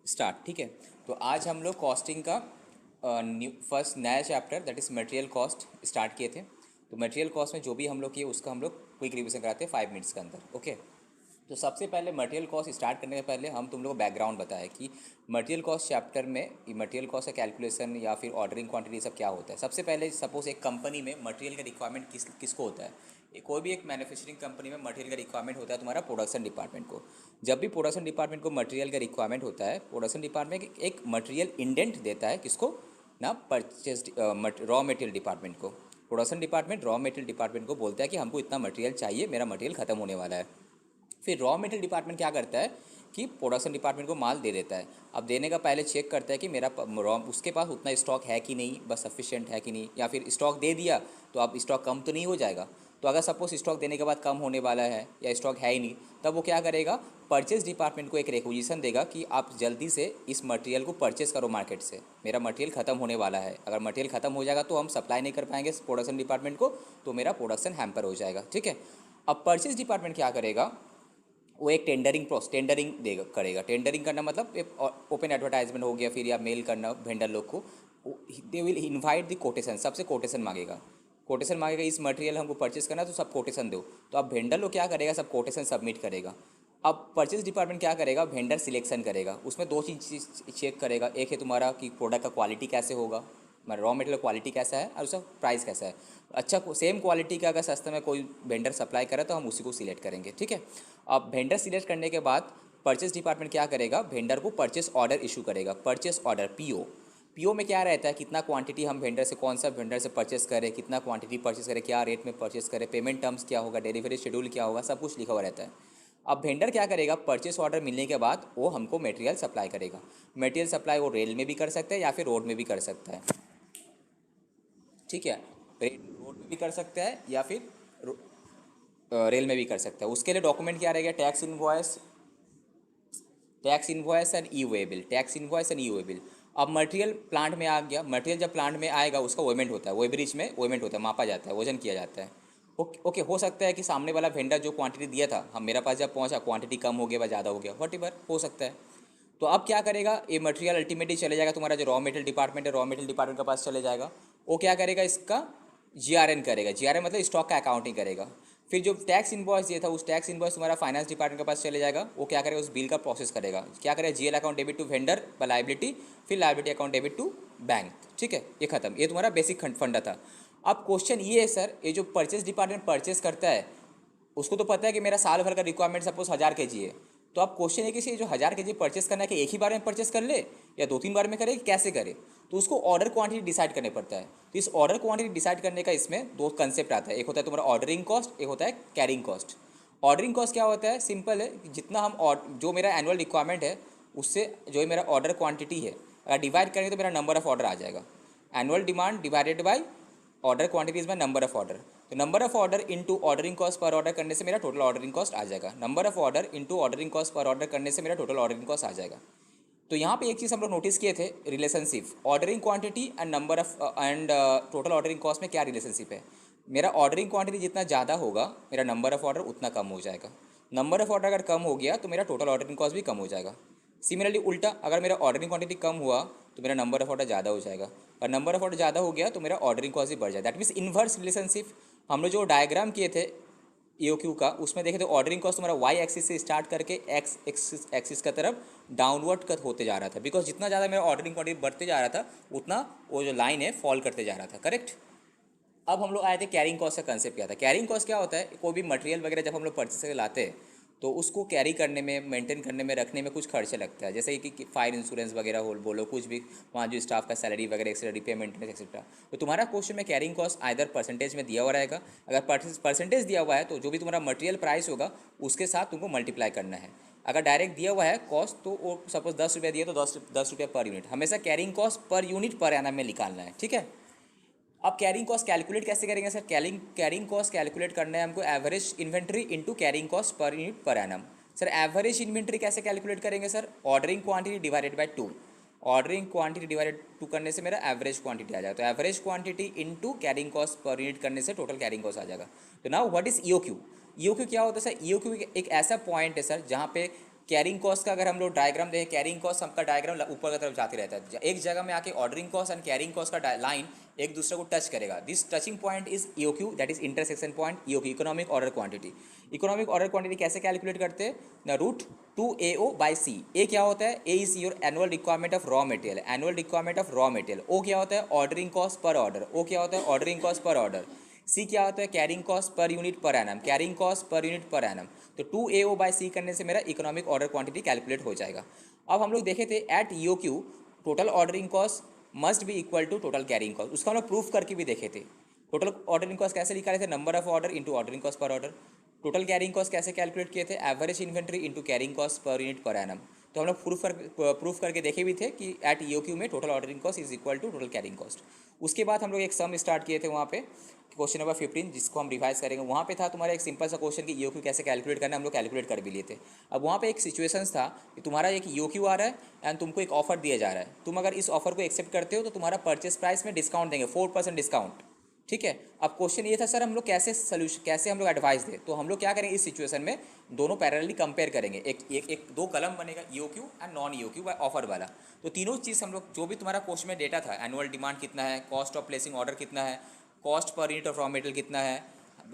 Start. ठीक है, तो आज हम लोग कॉस्टिंग का फर्स्ट नया chapter that is material cost start किए थे। तो मटेरियल कॉस्ट में जो भी हम लोग किए उसका हम लोग क्विक रिवीजन कराते हैं 5 मिनट्स के अंदर। ओके, तो सबसे पहले मटेरियल कॉस्ट स्टार्ट करने से पहले हम तुम लोग को बैकग्राउंड बताएं कि मटेरियल कॉस्ट चैप्टर में मटेरियल कॉस्ट का कैलकुलेशन या फिर ऑर्डरिंग क्वांटिटी सब क्या होता है। सबसे पहले सपोज एक कंपनी में मटेरियल का रिक्वायरमेंट किसको होता है। कोई भी एक मैन्युफैक्चरिंग कंपनी में मटेरियल का रिक्वायरमेंट होता है तुम्हारा प्रोडक्शन डिपार्टमेंट को। जब भी प्रोडक्शन डिपार्टमेंट को मटेरियल का रिक्वायरमेंट होता है, प्रोडक्शन डिपार्टमेंट एक मटेरियल इंडेंट देता है किसको ना, परचेज रॉ मटेरियल डिपार्टमेंट को। Production department raw material department को बोलता है कि हमको इतना मटेरियल चाहिए, मेरा मटेरियल खत्म होने वाला है। फिर रॉ मटेरियल डिपार्टमेंट क्या करता है कि प्रोडक्शन डिपार्टमेंट को माल दे देता है। अब देने का पहले चेक करता है कि मेरा रॉ उसके पास उतना स्टॉक है कि नहीं, बस सफिशिएंट है कि नहीं, या फिर स्टॉक दे दिया तो अब स्टॉक कम तो नहीं हो जाएगा। तो अगर सपोज स्टॉक देने के बाद कम होने वाला है या स्टॉक है ही नहीं, तब वो क्या करेगा, परचेज डिपार्टमेंट को एक रिक्विजिशन देगा कि आप जल्दी से इस मटेरियल को परचेस करो मार्केट से, मेरा मटेरियल ख़त्म होने वाला है। अगर मटेरियल ख़त्म हो जाएगा तो हम सप्लाई नहीं कर पाएंगे प्रोडक्शन डिपार्टमेंट को, तो मेरा प्रोडक्शन हैम्पर हो जाएगा। ठीक है, अब परचेज डिपार्टमेंट क्या करेगा, वो एक टेंडरिंग देगा करेगा। टेंडरिंग करना मतलब ओपन एडवर्टाइजमेंट हो गया, फिर या मेल करना वेंडर लोग को। They will invite the quotation, सबसे कोटेशन मांगेगा। कोटेशन मांगेगा, इस मटेरियल हमको परचेस करना है तो सब कोटेशन दो। तो अब वेंडर लोग क्या करेगा, सब कोटेशन सबमिट करेगा। अब परचेज डिपार्टमेंट क्या करेगा, वेंडर सिलेक्शन करेगा। उसमें दो चीज़ चेक करेगा, एक है तुम्हारा कि प्रोडक्ट का क्वालिटी कैसे होगा, रॉ मटेरियल क्वालिटी कैसा है, और उसका प्राइस कैसा है। अच्छा, सेम क्वालिटी का अगर सस्ते में कोई वेंडर सप्लाई करे तो हम उसी को सिलेक्ट करेंगे। ठीक है, अब वेंडर सिलेक्ट करने के बाद परचेस डिपार्टमेंट क्या करेगा, वेंडर को परचेस ऑर्डर इशू करेगा। परचेस ऑर्डर पीओ, पीओ में क्या रहता है, कितना क्वांटिटी हम वेंडर से, कौन सा वेंडर से परचेस करें, कितना क्वांटिटी परचेस करें, क्या रेट में परचेस करें, पेमेंट टर्म्स क्या होगा, डिलीवरी शेड्यूल क्या होगा, सब कुछ लिखा हुआ रहता है। अब वेंडर क्या करेगा, परचेस ऑर्डर मिलने के बाद वो हमको मटेरियल सप्लाई करेगा। मटेरियल सप्लाई वो रेल में भी कर सकता है या फिर रोड में भी कर सकता है। ठीक है, रोड में भी कर सकता है या फिर रेल में भी कर सकता है। उसके लिए डॉक्यूमेंट क्या रहेगा, tax invoice and E way bill, tax invoice and E way bill. अब मटेरियल प्लांट में आ गया, मटेरियल जब प्लांट में आएगा उसका वेमेंट होता है, वेब्रिज में वेमेंट होता है, मापा जाता है, वजन किया जाता है। ओके, हो सकता है कि सामने वाला वेंडर जो क्वांटिटी दिया था, हम मेरा पास जब पहुंचा क्वांटिटी कम हो गया व ज़्यादा हो गया, वट एवर हो सकता है। तो अब क्या करेगा, ये मटेरियल अल्टीमेटली चले जाएगा, तुम्हारा जो रॉ मटेरियल डिपार्टमेंट है, रॉ मटेरियल डिपार्टमेंट के पास चले जाएगा। वो क्या करेगा, इसका जीआरएन करेगा। जीआरएन मतलब स्टॉक का अकाउंटिंग करेगा। फिर जो टैक्स इन्वॉइस दिया था, उस टैक्स इन्वॉइस तुम्हारा फाइनेंस डिपार्टमेंट के पास चले जाएगा। वो क्या करेगा, उस बिल का प्रोसेस करेगा। क्या करेगा, GL account debit to vendor पर लाइबिलिटी, फिर liability account debit to bank. ठीक है, ये खत्म, ये तुम्हारा बेसिक फंडा था। अब क्वेश्चन ये है सर, ये जो परचेस डिपार्टमेंट परचेस करता है उसको तो पता है कि मेरा साल भर का रिक्वायरमेंट सपोज 1000 kg है। तो अब क्वेश्चन है कि जो 1000 kg परचेस करना है कि एक ही बार में परचेस कर ले या 2-3 बार में करे, कैसे करे। तो उसको ऑर्डर क्वांटिटी डिसाइड करने पड़ता है। तो इस ऑर्डर क्वांटिटी डिसाइड करने का इसमें दो कंसेप्ट आता है, एक होता है तुम्हारा ऑर्डरिंग कॉस्ट, एक होता है कैरिंग कॉस्ट। ऑर्डरिंग कॉस्ट क्या होता है, सिंपल है कि जितना हम जो मेरा एनुअल रिक्वायरमेंट है उससे जो मेरा ऑर्डर क्वांटिटी है अगर डिवाइड करेंगे तो मेरा नंबर ऑफ ऑर्डर आ जाएगा। Annual demand divided by order quantity is my number of order. तो number of order into ordering cost per order करने से मेरा टोटल ऑर्डरिंग कॉस्ट आ जाएगा। Number of order into ordering cost per order करने से मेरा टोटल ऑर्डरिंग कॉस्ट आ जाएगा। तो यहाँ पे एक चीज़ हम लोग नोटिस किए थे, relationship ordering quantity and number of and total ordering cost में क्या रिलेशनशिप है। मेरा ऑर्डरिंग क्वांटिटी जितना ज़्यादा होगा मेरा नंबर ऑफ ऑर्डर उतना कम हो जाएगा। नंबर ऑफ ऑर्डर अगर कम हो गया तो मेरा टोटल ऑर्डरिंग कॉस्ट भी कम हो जाएगा। सिमिलरली उल्टा, अगर मेरा ऑर्डरिंग क्वांटिटी कम हुआ तो मेरा नंबर ऑफ ऑर्डर ज़्यादा हो जाएगा, और नंबर ऑफ ऑर्डर ज़्यादा हो गया तो मेरा ऑर्डरिंग कॉस्ट भी बढ़ जाएगा। That means inverse relationship. हम लोग जो डायग्राम किए थे EOQ का, उसमें देखे तो ऑर्डरिंग कॉस्ट तुम्हारा वाई एक्सिस से स्टार्ट करके एक्स एक्सिस का तरफ डाउनवर्ड कट होते जा रहा था, बिकॉज जितना ज़्यादा मेरा ऑर्डरिंग क्वांटिटी बढ़ते जा रहा था उतना वो जो लाइन है फॉल करते जा रहा था। करेक्ट। अब हम लोग आए थे कैरिंग कॉस्ट का कंसेप्ट क्या था। कैरिंग कॉस्ट क्या होता है, कोई भी मटेरियल वगैरह जब हम लोग परचेस करके लाते हैं तो उसको कैरी करने में, मेंटेन करने में, रखने में कुछ खर्चे लगता है, जैसे कि फायर इंश्योरेंस वगैरह हो, बोलो कुछ भी, वहाँ जो स्टाफ का सैलरी वगैरह एक्सेट्रा, रिपेयर मेंटेनेंस एक्सेट्रा। तो तुम्हारा क्वेश्चन में कैरिंग कॉस्ट आइदर परसेंटेज में दिया हुआ रहेगा। अगर परसेंटेज दिया हुआ है तो जो भी तुम्हारा मटेरियल प्राइस होगा उसके साथ तुमको मल्टीप्लाई करना है। अगर डायरेक्ट दिया हुआ है कॉस्ट तो वो सपोज 10 रुपया दिया तो 10 रुपया पर यूनिट, हमेशा carrying cost per unit per annum में निकालना है। ठीक है। अब कैरिंग कॉस्ट कैलकुलेट कैसे करेंगे सर, कैरिंग कॉस्ट कैलकुलेट करना है हमको average inventory into carrying cost per unit per annum. Sir average inventory कैसे कैलकुलेट करेंगे sir, ordering quantity divided by 2। Ordering quantity divided 2 करने से मेरा एवरेज क्वांटिटी आ जाएगा। तो average quantity into carrying cost per unit करने से टोटल कैरिंग कॉस्ट आ जाएगा। तो now what is EOQ। EOQ क्या होता है सर, EOQ एक ऐसा पॉइंट है सर जहाँ पे कैरिंग कॉस्ट का अगर हम लोग डायग्राम देखें, कैरिंग कॉस्ट सबका डायग्राम ऊपर की तरफ जाते रहता है, एक जगह में आके ordering cost and carrying cost का लाइन एक दूसरे को टच करेगा। This touching point is EOQ, that is intersection point EOQ, economic order quantity. Economic order quantity कैसे कैलकुलेट करते हैं, the root 2AO by C. A क्या होता है, A is your annual requirement of raw material, annual requirement of raw material. O क्या होता है, ordering cost per order, O क्या होता है, ordering cost per order. C क्या होता है, carrying cost per unit per annum, carrying cost per unit per annum. तो 2AO बाई सी करने से मेरा इकोनॉमिक ऑर्डर क्वांटिटी कैलकुलेट हो जाएगा। अब हम लोग देखे थे at EOQ total ordering cost must be equal to total carrying cost, उसका हम लोग प्रूफ करके भी देखे थे। टोटल ऑर्डरिंग कॉस्ट कैसे निकाले थे, number of order into ordering cost per order. Total carrying cost कैसे कैलकुलेट किए थे, average inventory into carrying cost per unit per annum. तो हम लोग प्रूफ करके देखे भी थे कि एट ईओक्यू में total ordering cost is equal to total carrying cost. उसके बाद हम लोग एक सम स्टार्ट किए थे वहाँ पे, क्वेश्चन नंबर 15, जिसको हम रिवाइज करेंगे। वहाँ पे था तुम्हारा एक सिंपल सा क्वेश्चन कि ईओक्यू कैसे कैलकुलेट करना है, हम लोग कैलकुलेट कर भी लिए थे। अब वहाँ पे एक सिचुएशंस था कि तुम्हारा एक ईओक्यू आ रहा है एंड तुमको एक ऑफर दिया जा रहा है। तुम अगर इस ऑफर को एक्सेप्ट करते हो तो तुम्हारा परचेस प्राइस में डिस्काउंट देंगे, 4% डिस्काउंट। ठीक है। अब क्वेश्चन ये था सर हम लोग कैसे सोल्यूशन, कैसे हम लोग एडवाइस दें। तो हम लोग क्या करेंगे इस सिचुएशन में, दोनों पैरेलली कंपेयर करेंगे, एक दो कलम बनेगा, EOQ and non EOQ buy offer वाला। तो तीनों चीज़ हम लोग, जो भी तुम्हारा क्वेश्चन में डेटा था, एनुअल डिमांड कितना है, कॉस्ट ऑफ प्लेसिंग ऑर्डर कितना है, cost per unit of raw material कितना है।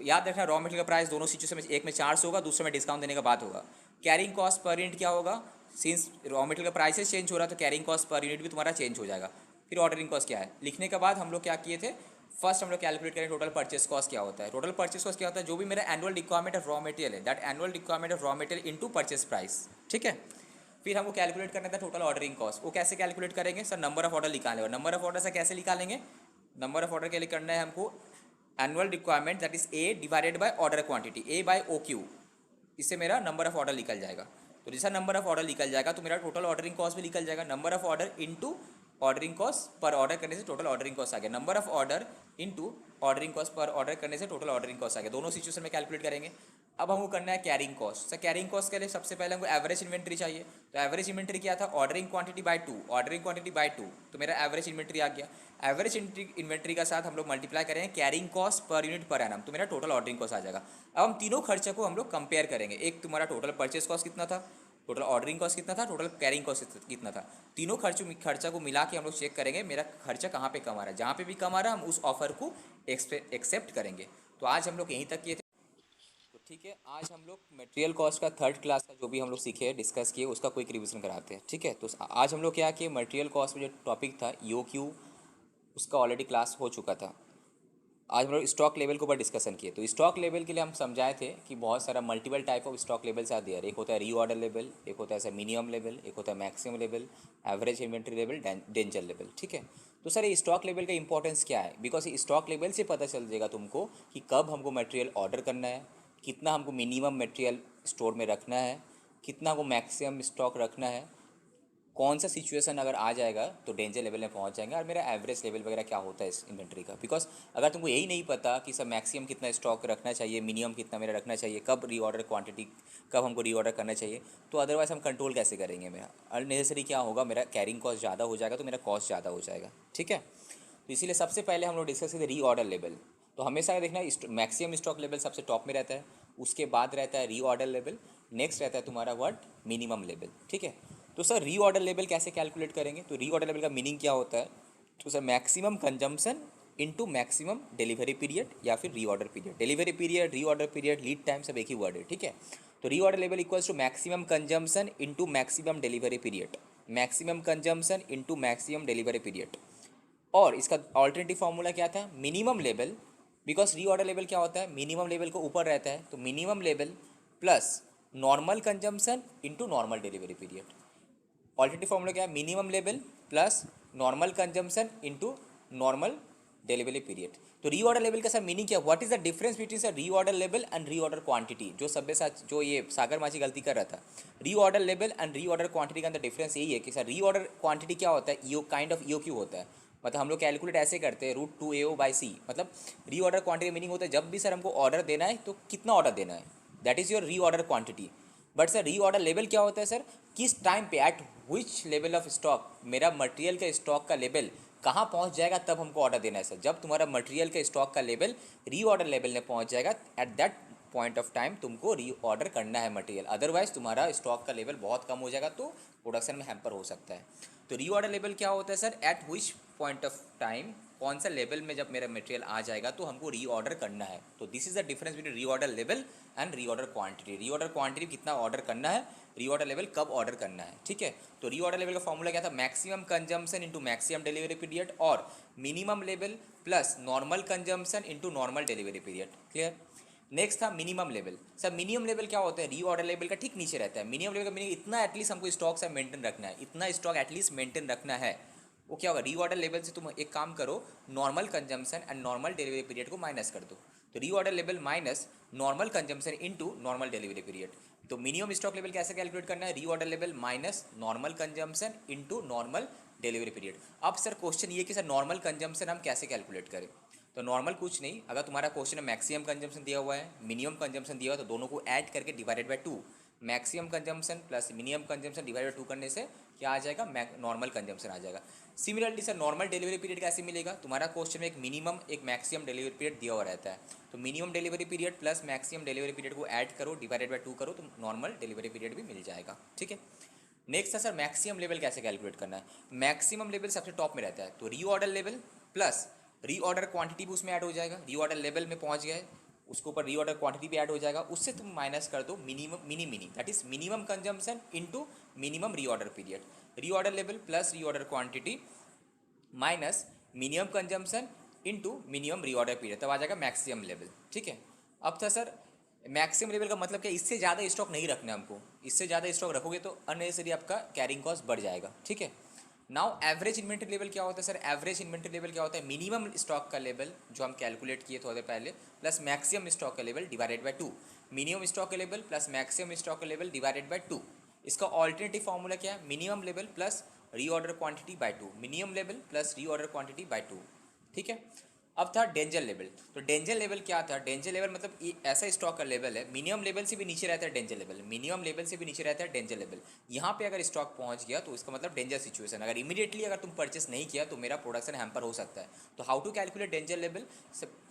याद रखना रॉ मटेरियल का प्राइस दोनों सिचुएशन में, एक में 400 होगा, दूसरे में डिस्काउंट देने का बात होगा। कैरिंग कॉस्ट पर यूनिट क्या होगा, सिंस रॉ मटेरियल का प्राइसेस चेंज हो रहा है तो कैरिंग कॉस्ट पर यूनिट भी तुम्हारा चेंज हो जाएगा। फिर ऑर्डरिंग कॉस्ट क्या है लिखने के बाद हम लोग क्या किए थे, फर्स्ट हम लोग कैलकुलेट करें टोटल परचेस कॉस्ट क्या होता है। टोटल परचेस कॉस्ट क्या होता है, जो भी मेरा annual requirement of raw material है, that annual requirement of raw material into purchase price. ठीक है। फिर हमको कैलकुलेट करना था टोटल ऑर्डरिंग कॉस्ट। वो कैसे कैलकुलेट करेंगे सर, नंबर ऑफ ऑर्डर निकालेंगे। नंबर ऑफ ऑर्डर से कैसे निकालेंगे, नंबर ऑफ ऑर्डर के लिए करना है हमको annual requirement that is A divided by order quantity, A by O Q. इससे मेरा नंबर ऑफ ऑर्डर निकल जाएगा। तो जैसा नंबर ऑफ ऑर्डर निकल जाएगा तो मेरा टोटल ऑर्डरिंग कॉस्ट भी निकल जाएगा। Number of order into ordering cost per order करने से टोटल ऑर्डरिंग कॉस्ट आ गया। Number of order into ordering cost per order करने से टोटल ऑर्डरिंग कॉस्ट आ गया। दोनों सिचुएशन में कैलकुलेट करेंगे। अब हमको करना है carrying cost. Sir carrying cost के लिए सबसे पहले हमको एवरेज इन्वेंट्री चाहिए। तो एवरेज इन्वेंट्री क्या था, ordering quantity by 2, ordering quantity by 2, तो मेरा एवरेज इन्वेंट्री आ गया। एवरेज इन्वेंट्री का साथ हम लोग मल्टीप्लाई करेंगे carrying cost per unit per annum, तो मेरा टोटल ऑर्डरिंग कॉस्ट आ जाएगा। अब हम तीनों खर्चे को हम लोग कंपेयर करेंगे। एक तुम्हारा टोटल परचेस कॉस्ट कितना था, टोटल ऑर्डरिंग कॉस्ट कितना था, टोटल कैरिंग कॉस्ट कितना था। तीनों खर्चा को मिला के हम लोग चेक करेंगे मेरा खर्चा कहाँ पे कम आ रहा है। जहाँ पे भी कम आ रहा है हम उस ऑफर को एक्सेप्ट करेंगे। तो आज हम लोग यहीं तक किए थे। तो ठीक है, आज हम लोग मटेरियल कॉस्ट का थर्ड क्लास का जो भी हम लोग सीखे डिस्कस किए उसका क्विक रिवीजन कराते हैं। ठीक है। तो आज हम लोग क्या किए, मटेरियल कॉस्ट में जो टॉपिक था ईओक्यू, उसका ऑलरेडी क्लास हो चुका था। आज हम लोग स्टॉक लेवल के ऊपर डिस्कशन किए। तो स्टॉक लेवल के लिए हम समझाए थे कि बहुत सारा multiple type of stock levels are there. एक होता है रीऑर्डर लेवल, एक होता है ऐसा मिनिमम लेवल, एक होता है maximum level, average inventory level, danger level. ठीक है। तो सर ये स्टॉक लेवल का इंपॉर्टेंस क्या है, बिकॉज ये स्टॉक लेवल से पता चल जाएगा तुमको कि कब हमको मटेरियल ऑर्डर करना है, कितना हमको मिनिमम मटेरियल स्टोर में रखना है, कितना हमको मैक्सिमम स्टॉक रखना है, कौन सा सिचुएशन अगर आ जाएगा तो डेंजर लेवल में पहुंच जाएंगे, और मेरा एवरेज लेवल वगैरह क्या होता है इस इन्वेंट्री का। बिकॉज अगर तुमको यही नहीं पता कि सर मैक्सिमम कितना स्टॉक रखना चाहिए, मिनिमम कितना मेरा रखना चाहिए, कब रीऑर्डर क्वांटिटी, कब हमको रीऑर्डर करना चाहिए, तो अदरवाइज हम कंट्रोल कैसे करेंगे। मेरा अननेसेसरी क्या होगा, मेरा कैरिंग कॉस्ट ज़्यादा हो जाएगा, तो मेरा कॉस्ट ज़्यादा हो जाएगा। ठीक है। तो इसीलिए सबसे पहले हम लोग डिस्कस करते रीऑर्डर लेवल। तो हमेशा देखना मैक्सिमम स्टॉक लेवल सबसे टॉप में रहता है, उसके बाद रहता है रीऑर्डर लेवल, नेक्स्ट रहता है तुम्हारा वर्ड मिनिमम लेवल। ठीक है। तो सर रीऑर्डर लेवल कैसे कैलकुलेट करेंगे, तो रीऑर्डर लेवल का मीनिंग क्या होता है, तो sir maximum consumption into maximum delivery period या फिर reorder period. Delivery period, reorder period, lead time सब एक ही वर्ड है। ठीक है। तो reorder level equals to maximum consumption into maximum delivery period, maximum consumption into maximum delivery period. और इसका ऑल्टरनेटिव फार्मूला क्या था, minimum level, because reorder level क्या होता है, मिनिमम लेवल को ऊपर रहता है, तो minimum level plus normal consumption into normal delivery period. Alternative formula क्या है, minimum level plus normal consumption into normal delivery period. तो रीऑर्डर लेवल का सर मीनिंग क्या, what is the difference between sir reorder level and reorder quantity. जो सभ्यसाची, जो ये सागर माची गलती कर रहा था, reorder level and reorder quantity का अंदर डिफरेंस यही है कि सर रीऑर्डर क्वांटिटी क्या होता है, ईओ काइंड ऑफ ईओक्यू होता है। मतलब हम लोग कैलकुलेट ऐसे करते हैं √2AO बाई सी। मतलब रीऑर्डर क्वांटिटी मीनिंग होता है जब भी सर हमको ऑर्डर देना है तो कितना ऑर्डर देना है, that is your reorder quantity. But sir reorder level क्या होता है सर, किस टाइम पे, eight which level of stock, मेरा मटेरियल का स्टॉक का लेवल कहाँ पहुँच जाएगा तब हमको ऑर्डर देना है सर। जब तुम्हारा मटेरियल का स्टॉक का लेवल रीऑर्डर लेवल में पहुँच जाएगा, at that point of time तुमको रीऑर्डर करना है मटेरियल, अदरवाइज तुम्हारा स्टॉक का लेवल बहुत कम हो जाएगा तो प्रोडक्शन में हैम्पर हो सकता है। तो रीऑर्डर लेवल क्या होता है sir, eight which point of time, कौन सा लेवल में जब मेरा मटेरियल आ जाएगा तो हमको रीऑर्डर करना है। तो this is the difference between reorder level and reorder quantity. Reorder quantity कितना ऑर्डर करना है, रीऑर्डर लेवल कब ऑर्डर करना है, ठीक है। तो रीऑर्डर लेवल का फॉर्मूला क्या था, maximum consumption into maximum delivery period और minimum level plus normal consumption into normal delivery period. Clear. Next था minimum level. Sir minimum level क्या होता है, रीऑर्डर लेवल का ठीक नीचे रहता है। मिनिमम लेवल का मीनिंग इतना एटलीस्ट हमको स्टॉक से मेंटेन रखना है, इतना स्टॉक एटलीस्ट मेंटेन रखना है। वो क्या होगा, रीऑर्डर लेवल से तुम एक काम करो, normal consumption and normal delivery period को माइनस कर दो। तो reorder level minus normal consumption into normal delivery period. तो मिनिमम स्टॉक लेवल कैसे कैलकुलेट करना है, reorder level minus normal consumption into normal delivery period. अब सर क्वेश्चन ये कि सर नॉर्मल कंजम्पशन हम कैसे कैलकुलेट करें। तो नॉर्मल कुछ नहीं, अगर तुम्हारा क्वेश्चन में मैक्सिमम कंजम्पशन दिया हुआ है, मिनिमम कंजम्पशन दिया हुआ है, तो दोनों को ऐड करके divided by 2, maximum consumption plus minimum consumption divided by 2 करने से क्या आ जाएगा, नॉर्मल कंजम्पशन आ जाएगा। Similarly sir normal delivery period कैसे मिलेगा, तुम्हारा क्वेश्चन में एक मिनिमम एक मैक्सिमम डिलीवरी पीरियड दिया हुआ रहता है, तो minimum delivery period plus maximum delivery period को ऐड करो, डिवाइडेड बाय 2 करो, तो नॉर्मल डिलीवरी पीरियड भी मिल जाएगा, ठीक है। नेक्स्ट है सर मैक्सिमम लेवल कैसे कैलकुलेट करना है। मैक्सिमम लेवल सबसे टॉप में रहता है, तो reorder level plus reorder quantity भी उसमें ऐड हो जाएगा। रीऑर्डर लेवल में पहुंच गए, उसके ऊपर रीऑर्डर क्वांटिटी भी ऐड हो जाएगा, उससे तुम माइनस कर दो mini that is minimum consumption into minimum reorder period. Reorder level plus reorder quantity minus minimum consumption into minimum reorder period, तब आ जाएगा मैक्सिमम लेवल, ठीक है। अब था सर मैक्सिमम लेवल का मतलब क्या, इससे ज़्यादा स्टॉक नहीं रखना है हमको, इससे ज़्यादा स्टॉक रखोगे तो अननेसेसरी आपका कैरिंग कॉस्ट बढ़ जाएगा, ठीक है। नाउ एवरेज इन्वेंट्री लेवल क्या होता है सर, एवरेज इन्वेंट्री लेवल क्या होता है, मिनिमम स्टॉक का लेवल जो हम कैलकुलेट किए थोड़े पहले प्लस मैक्सिमम स्टॉक का level divided by 2, minimum stock का लेवल प्लस मैक्सिमम स्टॉक का लेवल डिवाइडेड बाय 2। इसका ऑल्टरनेटिव फॉर्मूला क्या है, minimum level plus reorder quantity by 2, minimum level plus reorder quantity by 2, ठीक है। अब था डेंजर लेवल। तो डेंजर लेवल क्या था, डेंजर लेवल मतलब ऐसा स्टॉक का लेवल है, मिनिमम लेवल से भी नीचे रहता है डेंजर लेवल, मिनिमम लेवल से भी नीचे रहता है डेंजर लेवल। यहाँ पे अगर स्टॉक पहुँच गया तो इसका मतलब डेंजर सिचुएशन, अगर इमीडिएटली अगर तुम परचेस नहीं किया तो मेरा प्रोडक्शन हैम्पर हो सकता है। तो how to calculate danger level,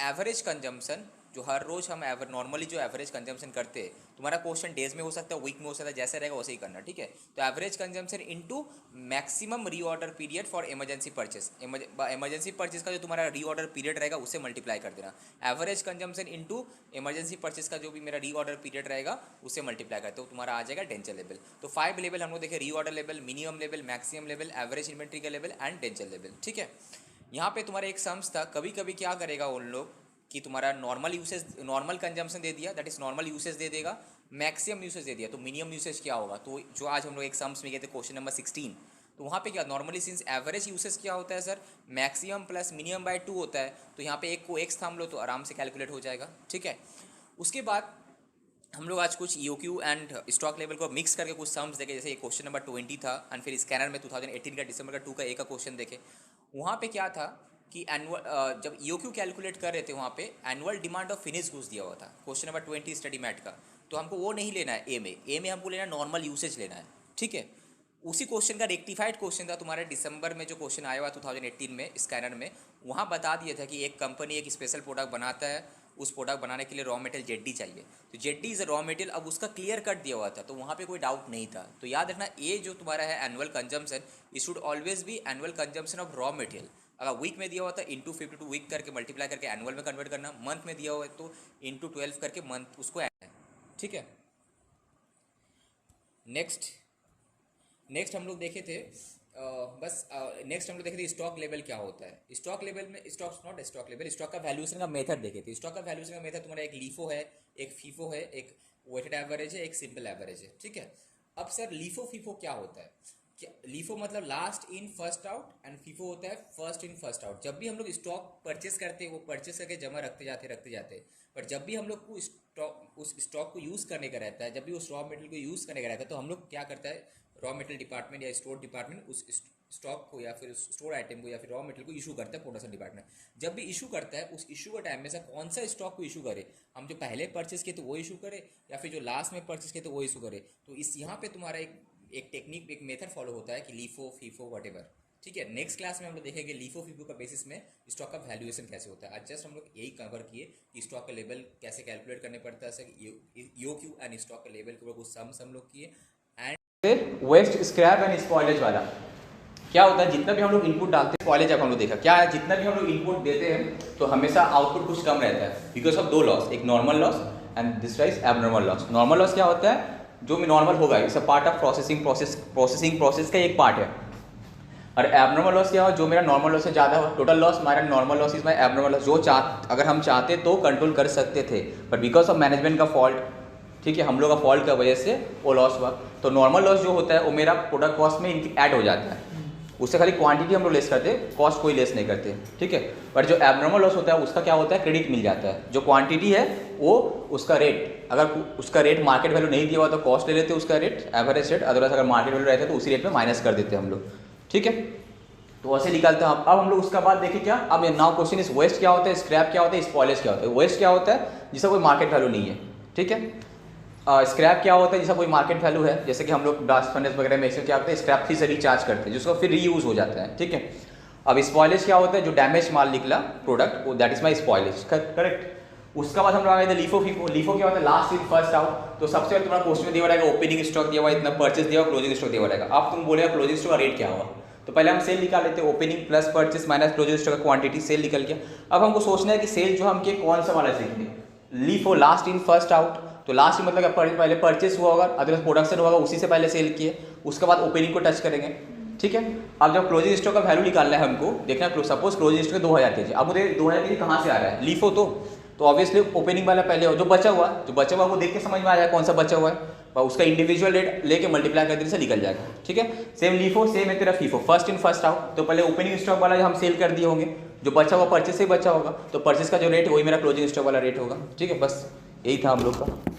average consumption जो हर रोज हम नॉर्मली जो एवरेज कंजम्पशन करते हैं, तुम्हारा क्वेश्चन डेज में हो सकता है, वीक में हो सकता है, जैसे रहेगा वैसे ही करना, ठीक है। तो average consumption into maximum reorder period for emergency purchase, emergency purchase का जो तुम्हारा रीऑर्डर पीरियड रहेगा उससे मल्टीप्लाई कर देना, average consumption into emergency purchase का जो भी मेरा रीऑर्डर पीरियड रहेगा उससे मल्टीप्लाई करते हो, तुम्हारा आ जाएगा डेंजर लेवल। तो 5 लेवल हम लोग देखे, reorder level, minimum level, maximum level, average inventory का लेवल एंड डेंजर लेवल, ठीक है। यहाँ पे तुम्हारा एक सम्स था, कभी कभी क्या करेगा उन लोग कि तुम्हारा नॉर्मल यूसेज, नॉर्मल कंजम्पशन दे दिया, दैट इज नॉर्मल यूसेज दे देगा, मैक्सिमम यूसेज दे दिया, तो मिनिमम यूसेज क्या होगा। तो जो आज हम लोग एक सम्स में गए थे क्वेश्चन नंबर 16, तो वहाँ पे क्या नॉर्मली सिंस एवरेज यूसेज क्या होता है sir, maximum plus minimum by 2 होता है, तो यहाँ पे एक को एक्स थाम लो तो आराम से कैलकुलेट हो जाएगा, ठीक है। उसके बाद हम लोग आज कुछ ईओक्यू एंड स्टॉक लेवल को मिक्स करके कुछ सम्स देखे, जैसे ये क्वेश्चन नंबर 20 था, एंड फिर स्कैनर में 2018 का दिसंबर का 2 का ए का क्वेश्चन देखे। वहाँ पे क्या था कि एनुअल जब ईओक्यू कैलकुलेट कर रहे थे वहाँ पे annual demand of finish goods दिया हुआ था, क्वेश्चन नंबर 20 स्टडी मैट का। तो हमको वो नहीं लेना है ए में हमको लेना है नॉर्मल यूसेज लेना है, ठीक है। उसी क्वेश्चन का रेक्टिफाइड क्वेश्चन था तुम्हारे दिसंबर में जो क्वेश्चन आया हुआ 2018 में स्कैनर में, वहाँ बता दिया था कि एक कंपनी एक स्पेशल प्रोडक्ट बनाता है, उस प्रोडक्ट बनाने के लिए रॉ मटेरियल जेडी चाहिए, तो जेडी इज रॉ मटेरियल, अब उसका क्लियर कट दिया हुआ था, तो वहाँ पे कोई डाउट नहीं था। तो याद रखना ये जो तुम्हारा है annual consumption, it should always be annual consumption of raw material. अगर वीक में दिया हुआ था इंटू 52 वीक करके मल्टीप्लाई करके एनुअल में कन्वर्ट करना, मंथ में दिया हुआ है तो इंटू 12 करके मंथ उसको ऐड है, ठीक है। नेक्स्ट नेक्स्ट हम लोग देखे थे नेक्स्ट हम लोग देखे थे स्टॉक लेवल क्या होता है। स्टॉक लेवल में stock not stock level, stock का वैल्यूएशन का मेथड देखे थे। स्टॉक का वैल्यूएशन का मेथड तुम्हारा एक लीफो है, एक फीफो है, एक वेटेड एवरेज है, एक सिंपल एवरेज है, ठीक है। अब सर लीफो फीफो क्या होता है, क्या लीफो मतलब last in first out and FIFO होता है फर्स्ट इन फर्स्ट आउट। जब भी हम लोग स्टॉक परचेस करते हैं वो परचेस करके जमा रखते जाते, पर जब भी हम लोग को स्टॉक उस स्टॉक को यूज़ करने का रहता है, जब भी उस रॉ मटेरियल को यूज़ करने का रहता है, तो हम लोग क्या करता है, रॉ मटेरियल डिपार्टमेंट या स्टोर डिपार्टमेंट उस स्टॉक को या फिर स्टोर आइटम को या फिर रॉ मटेरियल को इशू करता है प्रोडक्शन डिपार्टमेंट। जब भी इशू करता है उस इशू का टाइम में से कौन सा स्टॉक को इशू करे, हम जो पहले परचेस किए तो वो इशू करे या फिर जो लास्ट में परचेस किए तो वो इशू करे। तो इस यहाँ पे तुम्हारा एक टेक्निक एक मेथड फॉलो होता है कि लीफो फीफो वट एवर, ठीक है, नेक्स्ट क्लास में हम लोग देखेंगे लीफो फीफो का बेसिस में स्टॉक का वैल्यूएशन कैसे होता है। आज जस्ट हम लोग यही कवर किए कि स्टॉक का लेवल कैसे कैलकुलेट करने पड़ता है, ईओक्यू एंड स्टॉक का लेवल के ऊपर कुछ सम्स हम लोग किए। एंड फिर वेस्ट स्क्रैप एंड स्पॉइलेज वाला क्या होता है, जितना भी हम लोग इनपुट डालते हैं, स्पॉइलेज अब हम लोग देखा क्या है, जितना भी हम लोग इनपुट देते हैं तो हमेशा आउटपुट कुछ कम रहता है बिकॉज ऑफ दो लॉस, एक normal loss and this is abnormal loss. Normal loss क्या होता है, जो भी नॉर्मल होगा it's a part of processing process का एक पार्ट है। और एबनॉर्मल लॉस क्या हो, जो मेरा नॉर्मल लॉस से ज़्यादा हो, टोटल लॉस हमारा normal loss is my abnormal loss. जो अगर हम चाहते तो कंट्रोल कर सकते थे, बट बिकॉज ऑफ मैनेजमेंट का फॉल्ट, ठीक है, हम लोग का फॉल्ट का वजह से वो लॉस हुआ। तो नॉर्मल लॉस जो होता है वो मेरा प्रोडक्ट कॉस्ट में ऐड हो जाता है, उससे खाली क्वांटिटी हम लोग लेस करते हैं, कॉस्ट कोई लेस नहीं करते, ठीक है। बट जो एबनॉर्मल लॉस होता है उसका क्या होता है, क्रेडिट मिल जाता है। जो क्वांटिटी है वो उसका रेट, अगर उसका रेट मार्केट वैल्यू नहीं दिया हुआ तो कॉस्ट ले लेते हैं उसका रेट, एवरेज रेट, अदरवाइज अगर मार्केट वैल्यू रहता है तो उसी रेट में माइनस कर देते हैं हम लोग, ठीक है। तो ऐसे निकालते हैं। अब हम लोग उसका बाद देखिए क्या, अब नाउ क्वेश्चन इज वेस्ट क्या होता है, स्क्रैप क्या होता है, स्पॉइलेज क्या होता है। वेस्ट क्या होता है, जिसका कोई मार्केट वैल्यू नहीं है, ठीक है। स्क्रैप क्या होता है, जिसका कोई मार्केट वैल्यू है, जैसे कि हम लोग ब्लास्ट फर्नेस वगैरह में क्या करते हैं, स्क्रैप फी से रिचार्ज करते हैं जिसको फिर रीयूज हो जाता है, ठीक है। अब स्पॉइलेज क्या होता है, जो डैमेज माल निकला product, that is my spoilage, correct. उसका बाद हम लोग आ गए थे लीफो फीफो। लीफो क्या होता है, लास्ट इन फर्स्ट आउट। तो सबसे पहले तुम्हारा क्वेश्चन में दिया रहेगा ओपनिंग स्टॉक दिया हुआ इतना, परचेस दिया हुआ, क्लोजिंग स्टॉक दिया हुआ रहेगा। अब तुम बोलेगा क्लोजिंग स्टॉक का रेट क्या हुआ, तो पहले हम सेल निकाल लेते हैं, opening plus purchase minus closing stock का क्वांटिटी, सेल निकल गया। अब हमको सोचना है कि सेल जो हम किए कौन सा वाला सीखेंगे, LIFO last in first out. तो लास्ट इन मतलब पहले परचेस हुआ होगा, अदरवाइज प्रोडक्शन होगा, उसी से पहले सेल किए, उसके बाद ओपनिंग को टच करेंगे, ठीक है। अब जब क्लोजिंग स्टॉक का वैल्यू निकालना है हमको, देखना सपोज क्लोजिंग स्टॉक 2000 के जी। अब मुझे 2000 के जी कहाँ से आ रहा है, लीफो तो ऑब्वियसली ओपनिंग वाला पहले हो, जो बचा हुआ वो देख के समझ में आ जाएगा कौन सा बचा हुआ है, और उसका इंडिविजुअल रेट लेके मल्टीप्लाई कर देने से निकल जाएगा, ठीक है। सेम लीफो सेम है तेरा FIFO, first in first out. तो पहले ओपनिंग स्टॉक वाला जो हम सेल कर दिए होंगे, जो बचा हुआ परचेस से बचा होगा, तो परचेस का जो रेट वही मेरा क्लोजिंग स्टॉक वाला रेट होगा, ठीक है। बस यही था हम लोग का।